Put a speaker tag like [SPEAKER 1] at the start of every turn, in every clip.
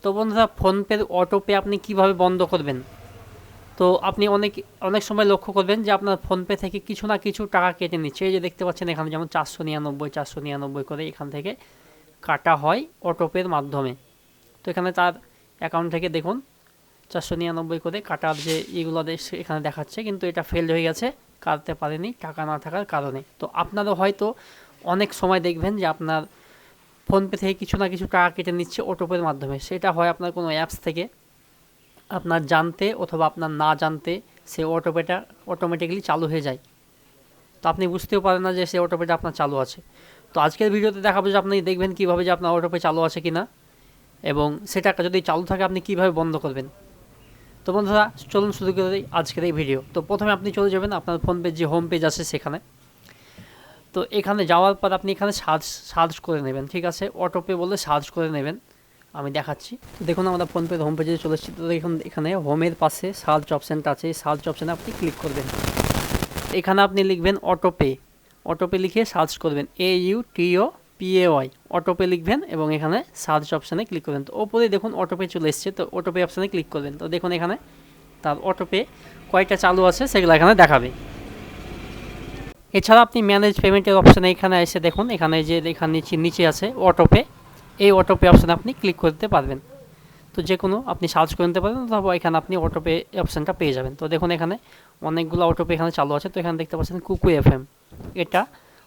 [SPEAKER 1] তো বন্ধুরা, ফোনপের অটোপে আপনি কিভাবে বন্ধ করবেন? তো আপনি অনেক সময় লক্ষ্য করবেন যে আপনার ফোনপে থেকে কিছু না কিছু টাকা কেটে নিচ্ছে। এই যে দেখতে পাচ্ছেন এখানে যেমন 499 করে এখান থেকে কাটা হয় অটোপের মাধ্যমে। তো এখানে তার অ্যাকাউন্ট থেকে দেখুন 499 করে কাটার যে এগুলো এখানে দেখাচ্ছে, কিন্তু এটা ফেল হয়ে গেছে, কাটতে পারেনি টাকা না থাকার কারণে। তো আপনারও হয়তো অনেক সময় দেখবেন যে আপনার ফোনপে থেকে কিছু না কিছু টাকা কেটে নিচ্ছে অটোপের মাধ্যমে। সেটা হয় আপনার কোনো অ্যাপস থেকে, আপনার জানতে অথবা আপনার না জানতে সে অটোপেটা অটোমেটিক্যালি চালু হয়ে যায়। তো আপনি বুঝতেও পারেন না যে সে অটোপেটা আপনার চালু আছে। তো আজকের ভিডিওতে দেখাবো যে আপনি দেখবেন কীভাবে যে আপনার অটোপে চালু আছে কি না, এবং সেটা যদি চালু থাকে আপনি কীভাবে বন্ধ করবেন। তো বন্ধুরা, চলুন শুরু করে দিই আজকের এই ভিডিও। তো প্রথমে আপনি চলে যাবেন আপনার ফোনপের যে হোম পেজ আছে সেখানে। তো এখানে যাওয়ার পর আপনি এখানে সার্চ করে নেবেন, ঠিক আছে, অটোপে বলে সার্চ করে নেবেন। আমি দেখাচ্ছি। তো দেখুন আমরা ফোনপের হোম পেজে চলে এসেছি। তো দেখুন এখানে হোমের পাশে সার্চ অপশানটা আছে, এই সার্চ অপশানে আপনি ক্লিক করবেন। এখানে আপনি লিখবেন অটোপে, অটোপে লিখে সার্চ করবেন AUTOPAY, অটোপে লিখবেন এবং এখানে সার্চ অপশানে ক্লিক করবেন। তো ওপরে দেখুন অটোপে চলে এসছে, তো অটোপে অপশানে ক্লিক করবেন। তো দেখুন এখানে তার অটোপে কয়টা চালু আছে সেগুলো এখানে দেখাবে। এছাড়া আপনি ম্যানেজ পেমেন্টের অপশানে এখানে এসে দেখুন এখানে যে এখানে নিচে আছে অটোপে, এই অটোপে অপশানে আপনি ক্লিক করতে পারবেন। তো যে কোনো আপনি সার্চ করে নিতে পারেন, অথবা এখানে আপনি অটোপে অপশানটা পেয়ে যাবেন। তো দেখুন এখানে অনেকগুলো অটোপে এখানে চালু আছে। তো এখানে দেখতে পাচ্ছেন কুকু FM, এটা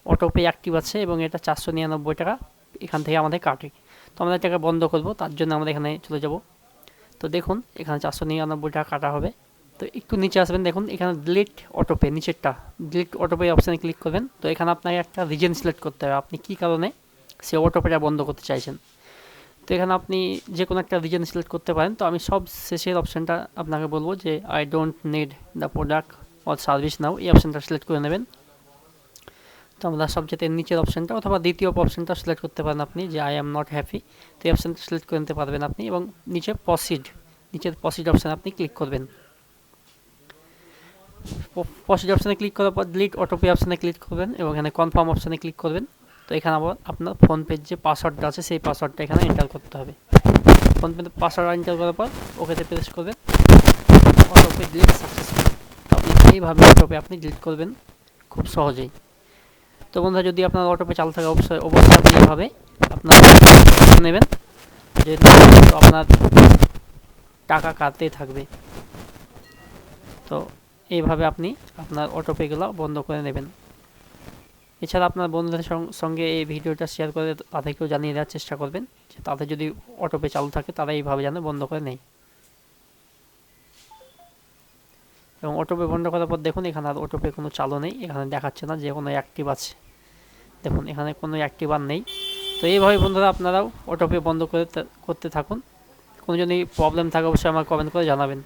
[SPEAKER 1] অটোপে অ্যাক্টিভ আছে এবং এটা 499 টাকা এখান থেকে আমাদের কাটে। তো আমরা এটাকে বন্ধ করব, তার জন্য আমরা এখানে চলে যাব। তো দেখুন এখানে 499 টাকা কাটা হবে। তো একটু নিচে আসবেন, দেখুন এখানে ডিলিট অটোপে, নিচেরটা ডিলিট অটোপে অপশানে ক্লিক করবেন। তো এখানে আপনাকে একটা রিজন সিলেক্ট করতে হবে, আপনি কী কারণে সে অটোপেটা বন্ধ করতে চাইছেন। তো এখানে আপনি যে কোনো একটা রিজন সিলেক্ট করতে পারেন। তো আমি সব শেষের অপশানটা আপনাকে বলবো যে I don't need the product or service now, এই অপশানটা সিলেক্ট করে নেবেন। তো আমরা সবচেয়ে নিচের অপশানটা অথবা দ্বিতীয় অপশানটা সিলেক্ট করতে পারেন আপনি, যে আই এম নট হ্যাপি, তো এই অপশানটা সিলেক্ট করে নিতে পারবেন আপনি। এবং নিচের প্রসিড অপশানে আপনি ক্লিক করবেন। প্রসিড অপশানে ক্লিক করার পর ডিলিট অটোপে অপশানে ক্লিক করবেন এবং এখানে কনফার্ম অপশানে ক্লিক করবেন। তো এখানে আবার আপনার ফোনপের যে পাসওয়ার্ডটা আছে সেই পাসওয়ার্ডটা এখানে এন্টার করতে হবে। ফোনপেতে পাসওয়ার্ড এন্টার করার পর ওকেতে প্রেস করবেন, অটোপে ডিলিট সাকসেসফুল। আপনি এইভাবে অটোপে আপনি ডিলিট করবেন খুব সহজেই। তো বন্ধুরা, যদি আপনার অটোপে চালু থাকে অবশ্যই আপনি এইভাবে আপনার নেবেন, যে আপনার টাকা কাটতেই থাকবে। তো এইভাবে আপনি আপনার অটোপেগুলো বন্ধ করে নেবেন। এছাড়া আপনার বন্ধুদের সঙ্গে এই ভিডিওটা শেয়ার করে তাদেরকেও জানিয়ে দেওয়ার চেষ্টা করবেন, যে তাদের যদি অটোপে চালু থাকে তারা এইভাবে যেন বন্ধ করে নেয়। এবং অটোপে বন্ধ করার পর দেখুন এখানে আর অটোপে কোনো চালু নেই, এখানে দেখাচ্ছে না যে কোনো অ্যাক্টিভ আছে। দেখুন এখানে কোনো অ্যাক্টিভ আর নেই। তো এইভাবে বন্ধুরা আপনারাও অটোপে বন্ধ করতে থাকুন। কোনো যদি প্রবলেম থাকে অবশ্যই আমার কমেন্ট করে জানাবেন।